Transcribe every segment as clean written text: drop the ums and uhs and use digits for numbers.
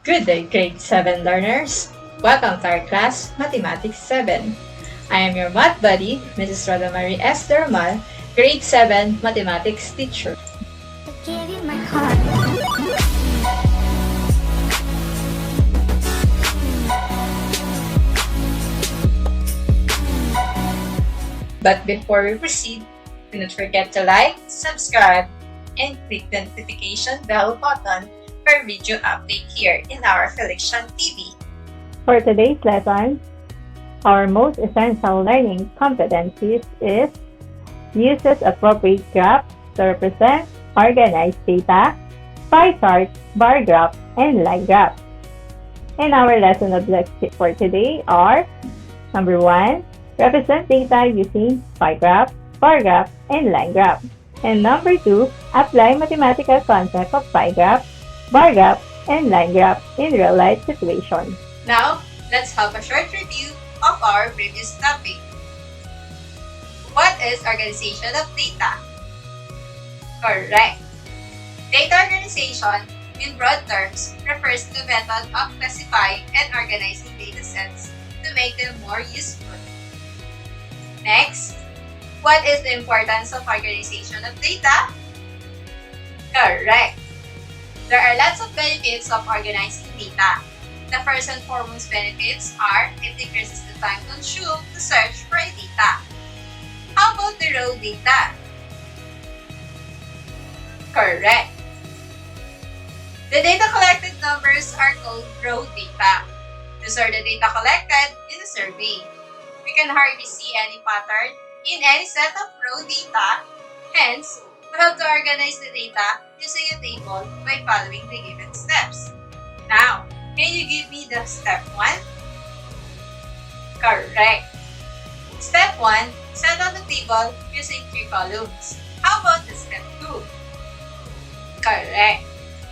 Good day, Grade 7 learners. Welcome to our class, Mathematics 7. I am your math buddy, Mrs. Roda S. Doromal, Grade 7 Mathematics teacher. I gave you my heart. But before we proceed, do not forget to like, subscribe, and click the notification bell button for video update here in our Affiliation TV. For today's lesson, our most essential learning competencies is uses appropriate graphs to represent organized data, pie chart, bar graph, and line graph. And our lesson objectives for today are: number 1, represent data using pie graph, bar graph, and line graph. And number 2, apply mathematical concept of pie graph, bar graph, and line graph in real-life situations. Now, let's have a short review of our previous topic. What is organization of data? Correct. Data organization, in broad terms, refers to the method of classifying and organizing data sets to make them more useful. Next, what is the importance of organization of data? Correct. There are lots of benefits of organizing data. The first and foremost benefits are it decreases the time consumed to search for a data. How about the raw data? Correct. The data collected numbers are called raw data. These are the data collected in a survey. We can hardly see any pattern in any set of raw data. Hence, we have to organize the data using a table by following the given steps. Now, can you give me the step 1? Correct. Step 1, set on the table using 3 columns. How about the step 2? Correct.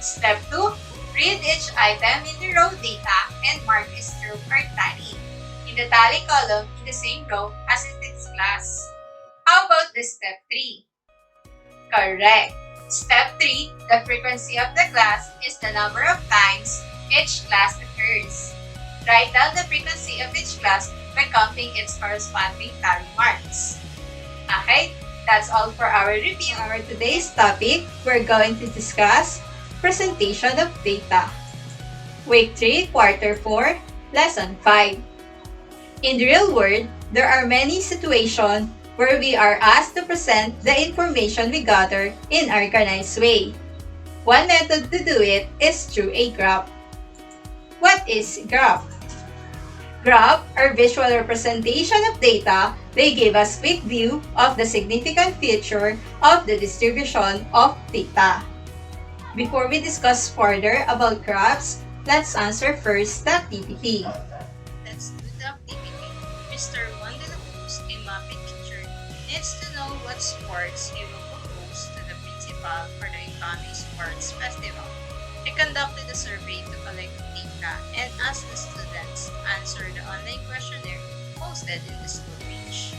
Step 2, read each item in the row data and mark as true or tally in the tally column in the same row as in its class. How about the step 3? Correct. Step 3, the frequency of the class is the number of times each class occurs. Write down the frequency of each class by counting its corresponding tally marks. Okay, that's all for our review. Our today's topic, we're going to discuss presentation of data. Week 3, Quarter 4, Lesson 5. In the real world, there are many situations where we are asked to present the information we gather in an organized way. One method to do it is through a graph. What is graph? Graph are visual representation of data. They give us quick view of the significant feature of the distribution of data. Before we discuss further about graphs, let's answer first the activity. Let's do the activity. Mr. Juan de la Cruz, a Muppet teacher, needs to know what sports he will propose to the principal for the Iconic Sports Festival. He conducted a survey to collect data and asked the students to answer the online questionnaire posted in the school page.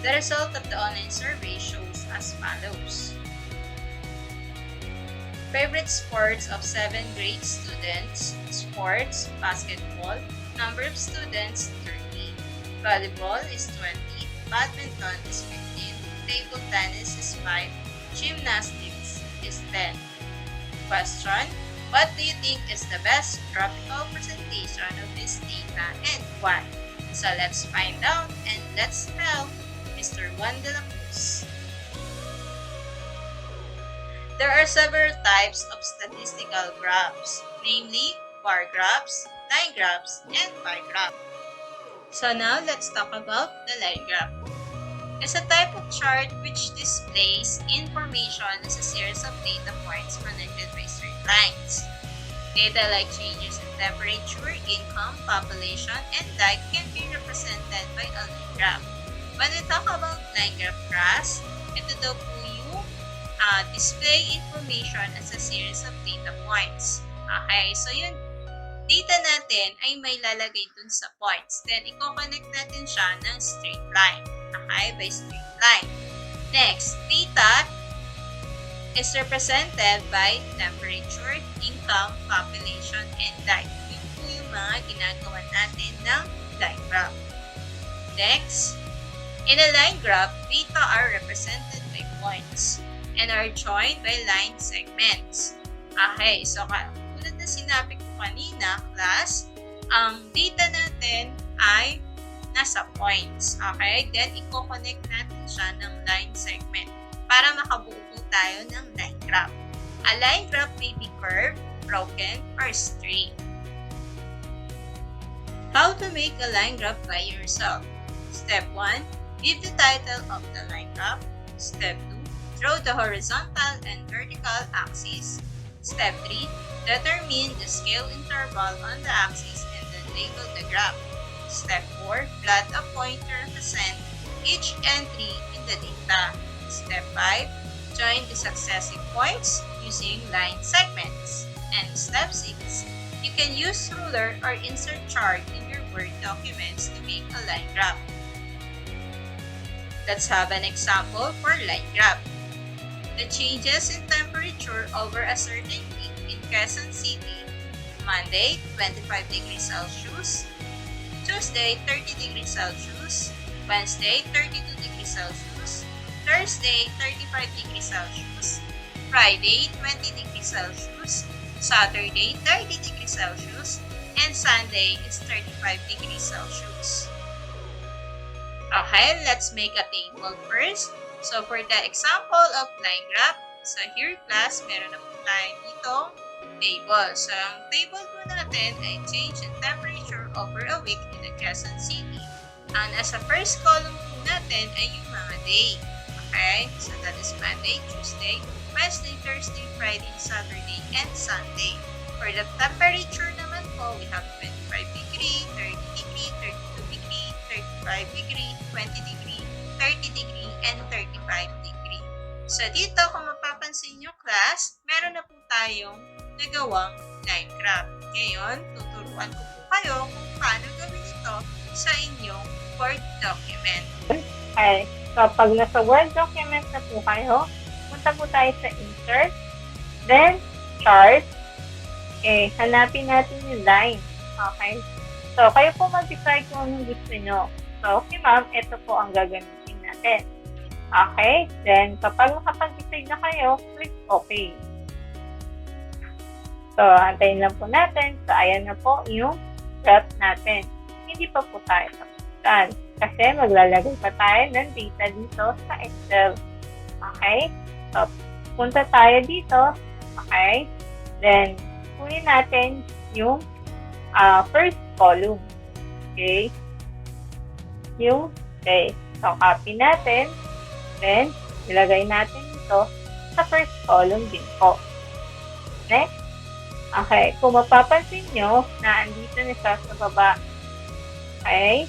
The result of the online survey shows as follows. Favorite sports of 7th grade students: sports, basketball, number of students 30, volleyball is 20, badminton is 15, table tennis is 5, gymnastics is 10. Question: what do you think is the best graphical presentation of this data and why? So let's find out and let's help Mr. Juan de la Cruz. There are several types of statistical graphs, namely bar graphs, line graphs, and pie graph. So now let's talk about the line graph. It's a type of chart which displays information as a series of data points connected by straight lines. Data like changes in temperature, income, population, and diet can be represented by a line graph. When we talk about line graph graphs, ito daw po yung display information as a series of data points. Okay, so yun, data natin ay may lalagay dun sa points. Then, i-connect natin siya ng straight line. Okay, by straight line. Next, data is represented by temperature, income, population, and life. Yun po yung mga ginagawa natin ng line graph. Next, in a line graph, data are represented by points and are joined by line segments. Okay, so tulad na sinabi ko kanina, class, ang data natin ay nasa points. Okay, then i-connect natin siya ng line segment para makabuo po tayo ng line graph. A line graph may be curved, broken, or straight. How to make a line graph by yourself? Step 1. Give the title of the line graph. Step 2. Draw the horizontal and vertical axis. Step 3. Determine the scale interval on the axis and then label the graph. Step 4. Plot a point to represent each entry in the data. Step 5. Join the successive points using line segments. And Step 6. You can use ruler or insert chart in your Word documents to make a line graph. Let's have an example for line graph. The changes in temperature over a certain week in Quezon City. Monday, 25 degrees Celsius. Tuesday, 30 degrees Celsius. Wednesday, 32 degrees Celsius. Thursday, 35 degrees Celsius. Friday, 20 degrees Celsius. Saturday, 30 degrees Celsius. And Sunday is 35 degrees Celsius. Okay, let's make a table first. So, for the example of line graph, so here class, meron na po tayo dito table. So, ang table po natin ay change in temperature over a week in the Quezon City. And as a first column po natin ay yung mga day. Okay, so that is Monday, Tuesday, Wednesday, Thursday, Friday, Saturday, and Sunday. For the temperature naman po, we have 25 degree, 30 degree, 32 degree, 35 degree, 20 degree, 30 degree, and 35 degree. So dito, kung mapapansin nyo class, meron na po tayong nagawang line graph. Ngayon, tuturuan ko po kayo kung paano gawin ito sa inyong Word document. Okay. So, pag nasa Word document na po kayo, punta po tayo sa Insert, then Chart. Okay, hanapin natin yung line. Okay. So, kayo po mag-decide kung anong gusto nyo. So, okay ma'am, ito po ang gagamitin natin. Okay, then kapag nakapag-decide na kayo, click OK. So, antayin lang po natin. So, ayan na po yung graph natin. Hindi pa po tayo tapusan. Kasi maglalagay pa tayo ng data dito sa Excel. Okay? So, punta tayo dito. Okay? Then, kunin natin yung first column. Okay? Okay. So, copy natin. Then, ilagay natin ito sa first column din po. Next. Okay. Kung mapapansin nyo, na andito na siya sa baba. Okay?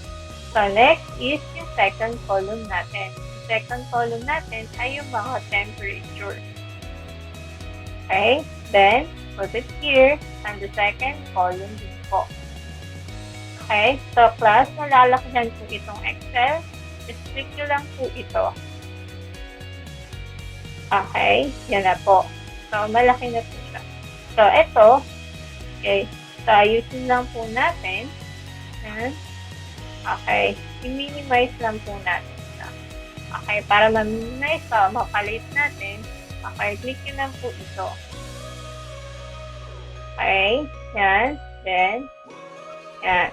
So, next is yung second column natin. Yung second column natin ay yung mga temperature. Okay? Then, put it here on the second column din po. Okay? So, class, malalakihan po itong Excel. Just click nyo lang po ito. Okay? Yan na po. So, malaki na po siya. So, ito. Okay. So, ayusin lang po natin. Yan. Okay. I-minimize lang po natin siya. Okay. Para ma-minimize ito, mapalit natin. Okay. Click nyo lang po ito. Okay. Yan. Then, yan.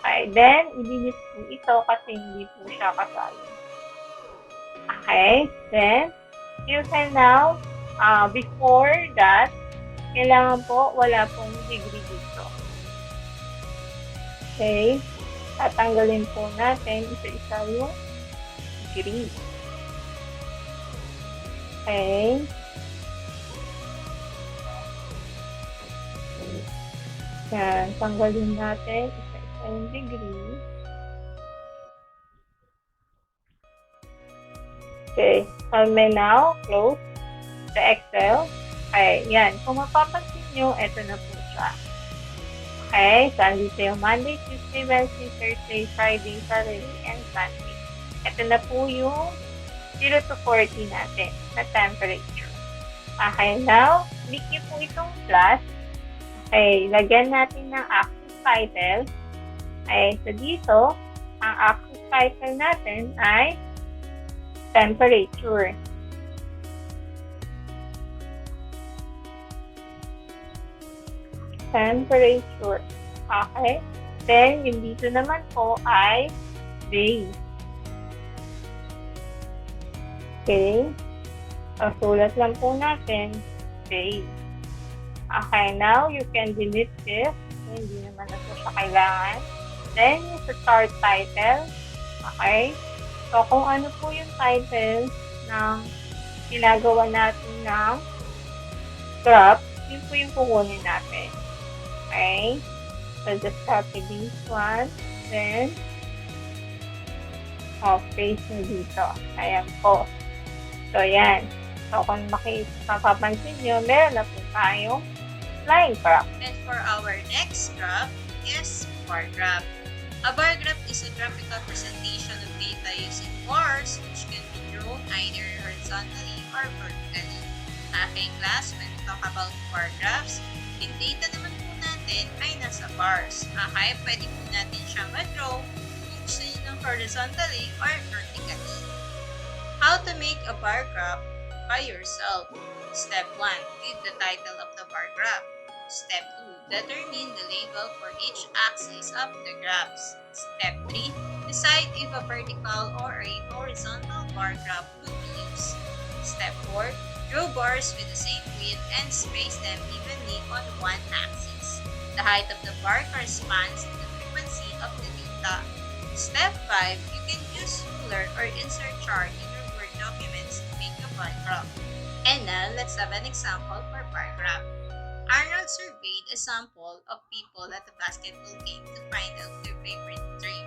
Okay. Then, i-delete po ito kasi hindi po siya kasali. Okay. Then, you can now, before that, kailangan po wala pong degree dito. Okay. Tatanggalin po natin isa-isa yung degree. Okay. Yan. Tanggalin natin isa-isa yung degree. Okay. So, may now close the Excel. Okay. Yan. Kung mapapansin nyo, ito na po siya. Okay. So, andito yung Monday, Tuesday, Wednesday, Thursday, Friday, Saturday, and Sunday. Ito na po yung 0 to 40 natin na temperature. Okay, now, click niyo po itong plus. Okay, lagyan natin ng axis title. Okay, so dito, ang axis title natin ay temperature. Temperature. Okay? Then, yung dito naman po ay day. Okay? So, sulat lang po natin, day. Okay, now you can delete this. Hindi naman na po siya kailangan. Then, yung sa chart title. Okay? So, kung ano po yung title ng ginagawa natin ng graph, yun po yung kukunin natin. Okay? So, just copy this one. Then, paste nyo dito. Ayan po. So, yan. So, kung mapapansin nyo, meron na po tayong line graph. And for our next graph is bar graph. A bar graph is a graphical presentation of data using bars which can be drawn either horizontally or vertically. Aking class, when we talk about bar graphs, yung data naman po natin ay nasa bars. Okay, pwede po natin siya ma-draw kung gusto nyo ng horizontally or vertically. How to make a bar graph by yourself. Step 1. Read the title of the bar graph. Step 2. Determine the label for each axis of the graphs. Step 3. Decide if a vertical or a horizontal bar graph would be used. Step 4. Draw bars with the same width and space them evenly on one axis. The height of the bar corresponds to the frequency of the data. Step 5. You can use ruler or insert chart in your Word documents to make a bar graph. And now, let's have an example for bar graph. Arnold surveyed a sample of people at a basketball game to find out their favorite drink.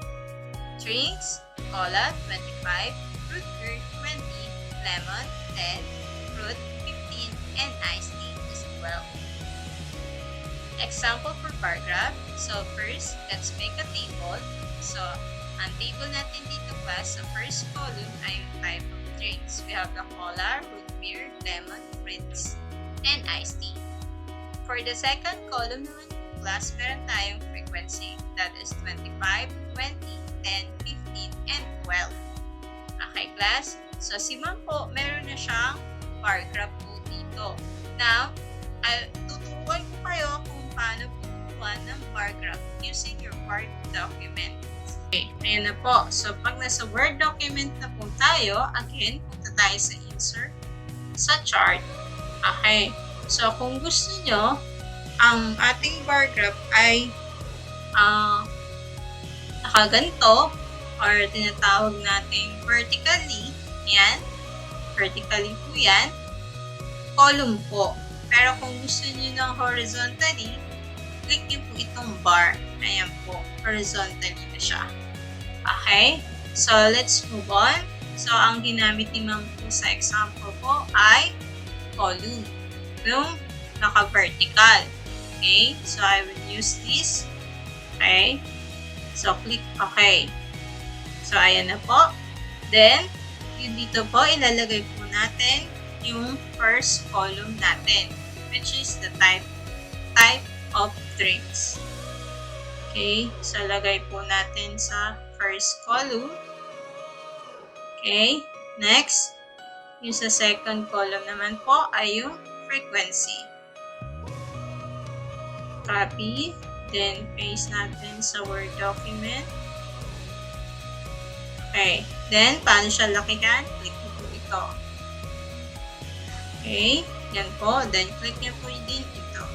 Drinks: cola 25, fruit beer 20, lemon 10, fruit 15, and iced tea is 12. Example for bar graph. So first, let's make a table. So, ang table natin dito class, sa first column ay yung type of drinks. We have the cola, root beer, lemon, fruits, and iced tea. For the second column naman class, meron tayong frequency. That is 25, 20, 10, 15, and 12. Okay class? So si ma'am po, meron na siyang bar graph po dito. Now, tuturuan ko kayo kung paano gumawa ng bar graph using your Word document. Okay, ayan na po. So pag nasa Word document na po tayo, again, punta tayo sa insert, sa chart. Okay. So, kung gusto nyo, ang ating bar graph ay nakaganto or tinatawag nating vertically. Yan. Vertically po yan. Column po. Pero kung gusto nyo ng horizontally, click nyo po itong bar. Ayan po. Horizontally na siya. Okay? So, let's move on. So, ang ginamit ni ma'am po sa example po ay column. Yung naka-vertical. Okay? So, I will use this. Okay? So, click OK. So, ayan na po. Then, yung dito po, ilalagay po natin yung first column natin, which is the type of drinks. Okay? So, lagay po natin sa first column. Okay? Next, yung sa second column naman po ay yung frequency. Copy, then paste natin sa Word document. Okay, then paano siya lakihan? Click mo po ito. Okay, yan po. Then click nyo po din ito.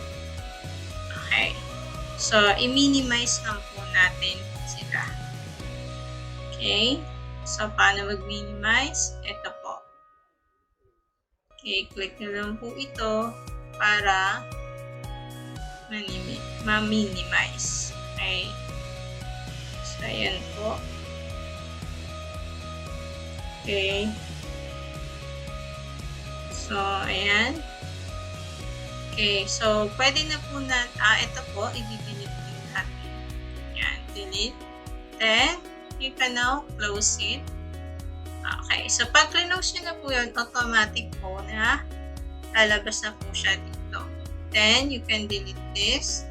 Okay, so i-minimize lang po natin sila. Okay, so paano mag-minimize? Ito po. Okay, click nyo lang po ito para ma-minimize. Okay. So, ayan po. Okay. So, ayan. Okay, so, pwede na po na, ito po, i-delete din natin. Ayan, delete. Then, you can now close it. Okay, so pag close nyo na po yun, automatic po na lalabas na po siya dito. Then, you can delete this.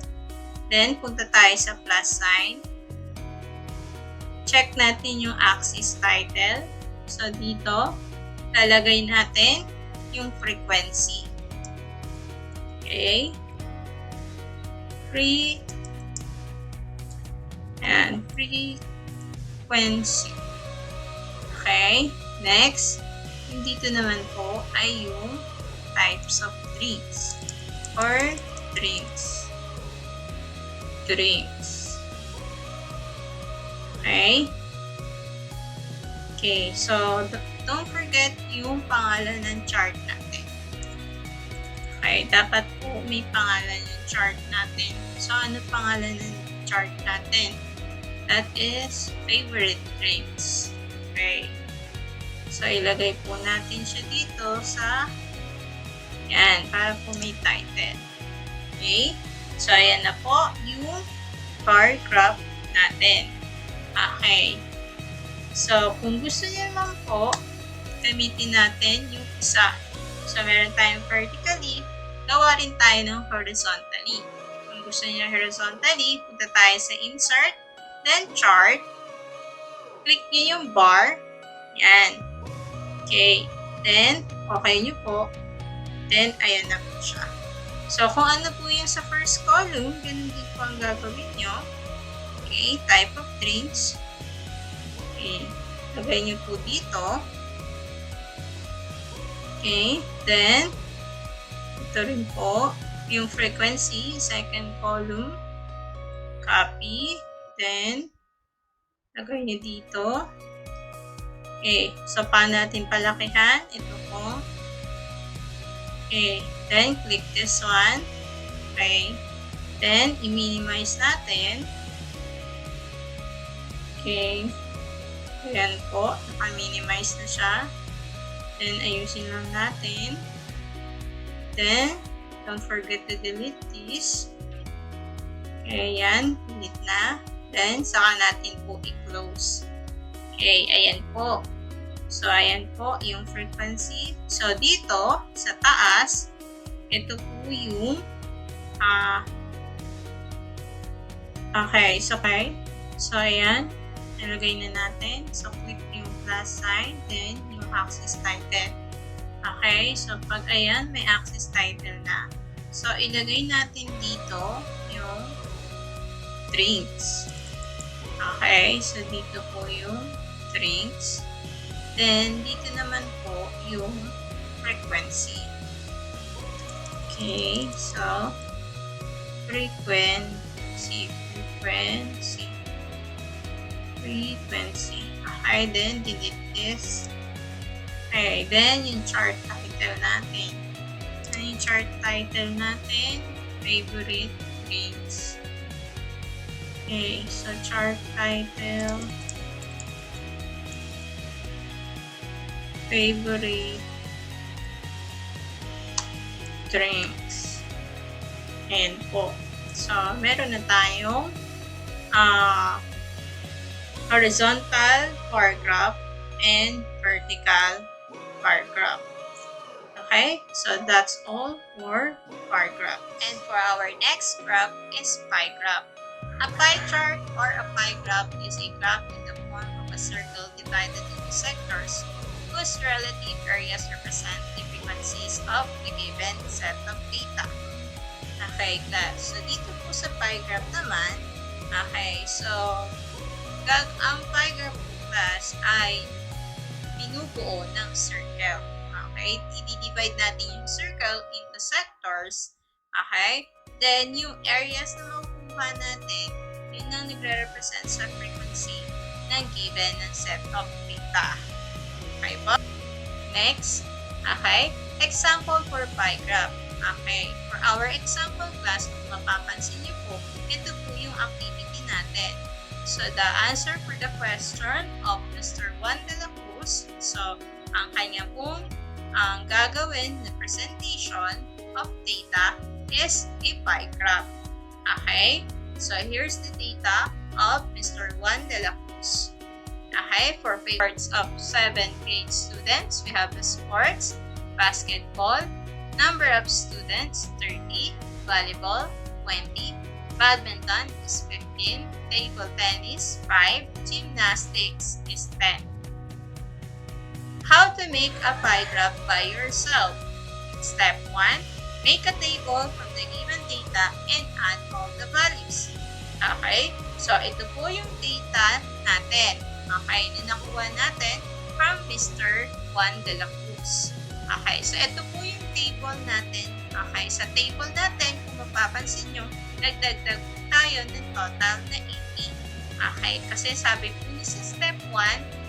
Then, punta tayo sa plus sign. Check natin yung axis title. So, dito, lalagay natin yung frequency. Okay. Frequency. Okay. Next, yung dito naman po ay yung types of drinks or drinks. Okay. Okay, so don't forget yung pangalan ng chart natin. Okay, dapat po may pangalan yung chart natin. So, ano pangalan ng chart natin? That is favorite drinks. Okay. So, ilagay po natin siya dito sa yan, para po may title. Okay. So, ayan na po yung bar graph natin. Okay. So, kung gusto niyo naman po, gamitin natin yung isa. So, meron tayong vertically, gawa rin tayo ng horizontally. Kung gusto niyo horizontally, punta tayo sa insert, then chart, click niyo yung bar, yan. Okay. Then, okay niyo po. Then, ayan na po siya. So, kung ano po yung sa first column, ganun din po ang gagawin nyo. Okay, type of drinks. Okay, lagay nyo po dito. Okay, then, ito rin po, yung frequency, second column. Copy, then, lagay nyo dito. Okay, so paano natin palakihan? Ito po. Okay, then click this one. Okay, then i-minimize natin. Okay, ayan po, naka-minimize na siya. Then ayusin lang natin. Then, don't forget to delete this. Okay, ayan, delete na. Then, saka natin po i-close. Okay, ayan po. So, ayan po yung frequency. So, dito, sa taas, ito po yung okay. So, ayan. Nalagay na natin. So, click yung plus sign. Then, yung axis title. Okay. So, pag ayan, may axis title na. So, ilagay natin dito yung drinks. Okay. So, dito po yung drinks. Then, dito naman po yung frequency. Okay, so, frequency. Okay, then, delete this. Okay, then, yung chart title natin. So, yung chart title natin, favorite drinks. Okay, so, chart title, favorite drinks. Ayan po. So, meron na tayong horizontal bar graph and vertical bar graph. Okay? So, that's all for bar graph. And for our next graph is pie graph. A pie chart or a pie graph is a graph in the form of a circle divided into sectors whose relative areas represent the frequencies of the given set of data. Okay, class. So, dito po sa pie graph naman, okay, so, ang pie graph po, class, ay binubuo ng circle. Okay, i-divide natin yung circle into sectors. Okay, then yung areas na makukuha natin, yun ang nagre-represent sa frequency ng given ng set of data. Okay po? Next, okay, example for pie graph. Okay, for our example class, kung mapapansin niyo po, ito po yung activity natin. So, the answer for the question of Mr. Juan de la Cruz, so, ang kanya pong ang gagawin na presentation of data is a pie graph. Okay, so here's the data of Mr. Juan de la Cruz. Okay, for favorites of 7th grade students, we have the sports, basketball, Number of students, 30. Volleyball, 20. Badminton is 15. Table tennis, 5. Gymnastics is 10. How to make a pie graph by yourself. Step 1. Make a table from the given data and add all the values. Okay? So, ito po yung data natin. Okay? Na nakuha natin from Mr. Juan de la Cruz. Okay? So, ito po yung table natin. Okay? Sa table natin, kung mapapansin nyo, nagdagdag tayo ng total na 80. Okay? Kasi sabi po niya sa step 1,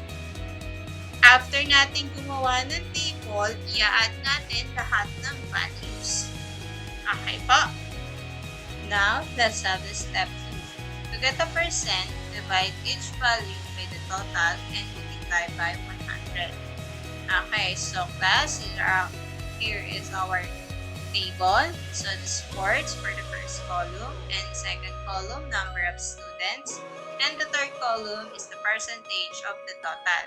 after natin gumawa ng table, i-add natin lahat ng values. Okay po? Now, let's have the step 2. To get a percent, divide each value by the total and multiply by 100. Okay, so class, here is our table. So the sports for the first column, and second column, number of students, and the third column is the percentage of the total.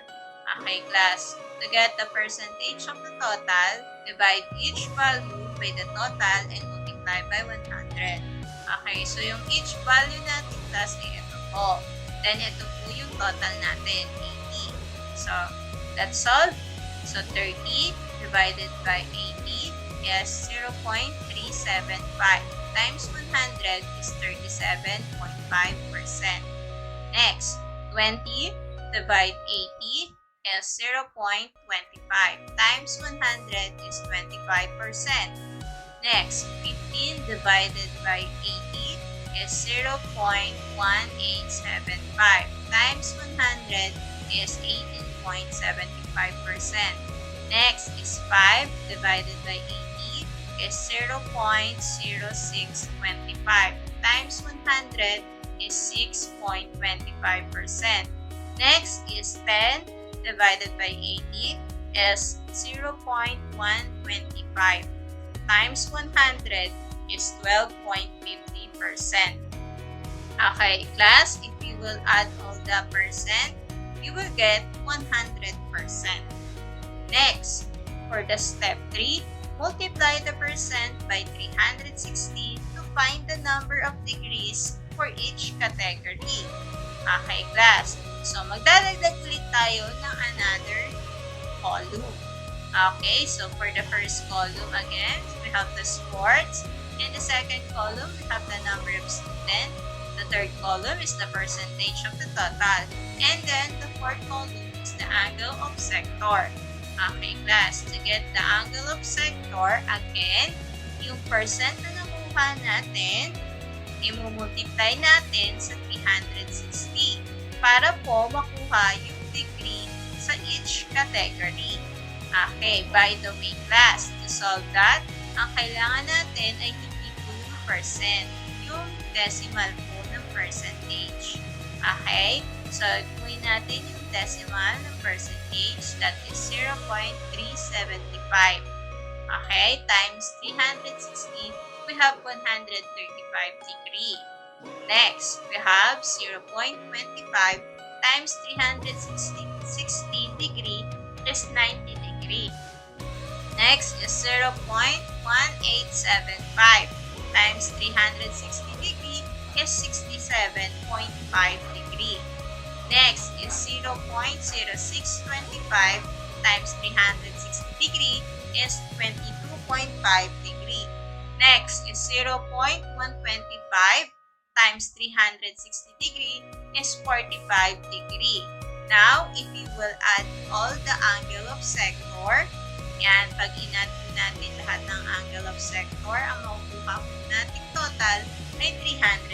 Okay, class, to get the percentage of the total, divide each value by the total and multiply by 100. Okay, so yung each value natin, class, ay ito po. Then, ito po yung total natin, 80. So, let's solve. So, 30 divided by 80 is 0.375 times 100 is 37.5%. Next, 20 divide 80 is 0.25 times 100 is 25%. Next, 15 divided by 80 is 0.1875 times 100 is 18.75%. Next is 5 divided by 80 is 0.0625 times 100 is 6.25%. Next is 10 divided by 80 is 0.125 times 100 is 12.50%. Okay, class, if you will add all the percent, you will get 100%. Next, for the step 3, multiply the percent by 360 to find the number of degrees for each category. Okay, class. So, magdadagdag ulit tayo ng another column. Okay, so for the first column again, we have the sports. In the second column, we have the number of students. The third column is the percentage of the total. And then, the fourth column is the angle of sector. Okay, class. To get the angle of sector, again, yung percent na nakuha natin, i-multiply natin sa 360 para po makuha yung degree sa each category. Okay, by the way, class, to solve that, ang kailangan natin ay hindi po yung percent, yung decimal po ng percentage. Okay, so gawin natin yung decimal ng percentage, that is 0.375. Okay, times 360, we have 135 degree. Next, we have 0.25 times 360 degree is 90 degree. Next is 0.1875 times 360 degree is 67.5 degree. Next is 0.0625 times 360 degree is 22.5 degree. Next is 0.125 times 360 degree is 45 degree. Now, if you will add all the angle of sector, yan, pag in-add natin lahat ng angle of sector, ang makukuha po natin total ay 360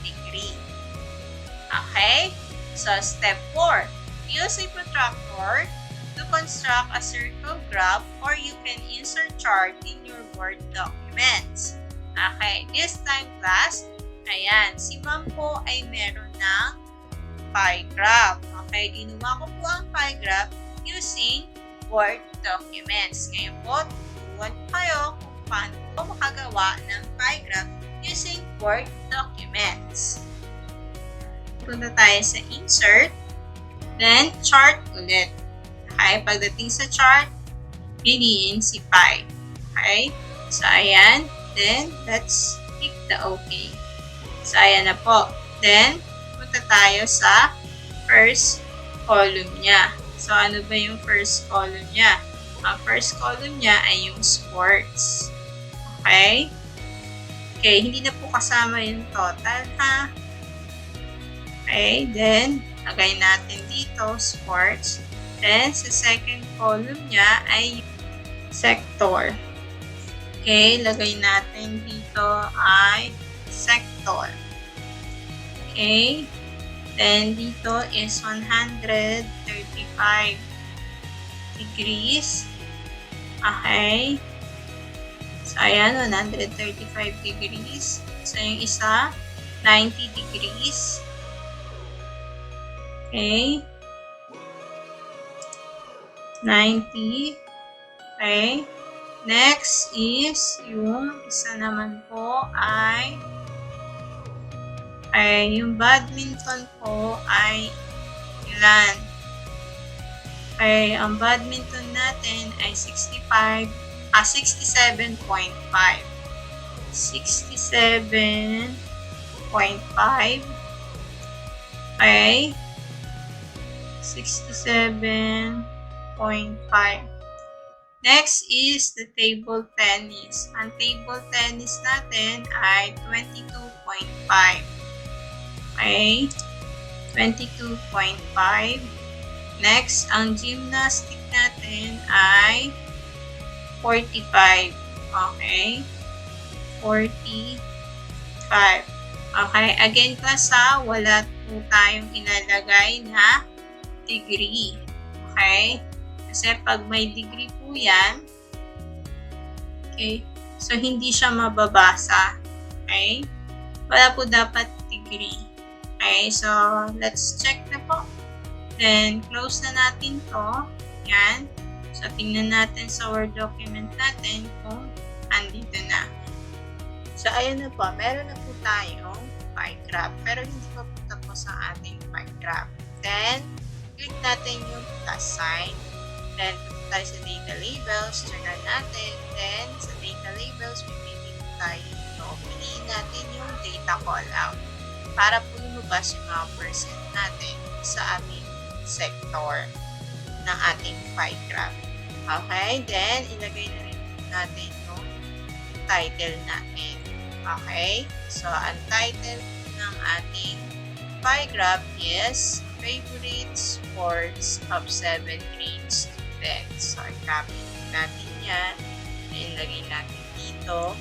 degree. Okay? So, step 4. Use a protractor to construct a circle graph or you can insert chart in your Word documents. Okay, this time class, ayan, si ma'am po ay meron ng pie graph. Okay, ginawa ko po ang pie graph using Word documents. Ngayon po, tuturuan ko kayo kung paano po makagawa ng pie graph using Word documents. Punta tayo sa insert, then chart ulit. Okay, pagdating sa chart, piliin si pie. Okay? So, ayan. Then, let's click the OK. So, ayan na po. Then, punta tayo sa first column niya. So, ano ba yung first column niya? Ang first column niya ay yung sports. Okay? Okay, hindi na po kasama yung total, ha? Okay, then, lagay natin dito, sports. Then, sa second column niya ay sector. Okay, lagay natin dito ay sector. Okay, then dito is 135 degrees. Okay, so ayan, 135 degrees. So, yung isa, 90 degrees. Okay. 90. Okay. Next is yung isa naman po ay yung badminton po ay ilan? Okay, ang badminton natin ay 67.5. 67.5. Okay. 67.5. Next is the table tennis. Ang table tennis natin ay 22.5. Okay? 22.5. Next, ang gymnastic natin ay 45. Okay? 45. Okay? Again, class ha, wala po tayong inalagay na degree. Okay? Kasi pag may degree po yan, okay, so hindi siya mababasa. Okay? Wala po dapat degree. Okay, so let's check na po. Then, close na natin to. Yan. So, tingnan natin sa Word document natin kung andito na. So, ayan na po. Meron na po tayong pie graph. Pero hindi pa po tapos ang ating pie graph. Then, click natin yung plus sign. Then, punta tayo sa data labels. Turn on natin. Then, sa data labels, pipili po tayo dito. Piliin natin yung data callout para po lumabas yung mga percent natin sa ating sector ng ating pie graph. Okay? Then, ilagay na rin natin yung title natin. Okay? So, ang title ng ating pie graph is Favorite Sports of 7th Grade Students. So, i-copy natin yan. Ilagay natin dito.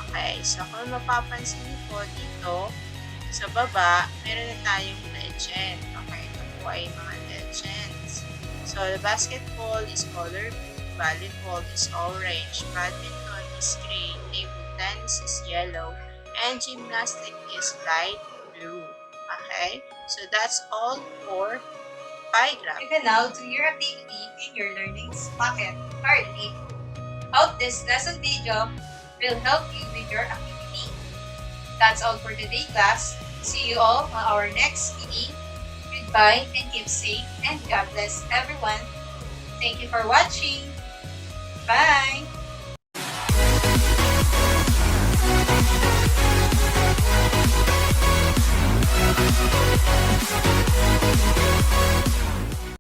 Okay. So, kung mapapansin niyo po dito, sa baba, meron na tayong legend. Okay. Ito po ay mga legends. So, the basketball is color blue, volleyball is orange, badminton is gray, table tennis is yellow, and gymnastic is light blue. Okay? So, that's all for pie graph. You can now do your activity in your learnings bucket currently. Hope this lesson video will help you with your activity. That's all for today, class. See you all on our next meeting. Goodbye and keep safe and God bless everyone. Thank you for watching. Bye!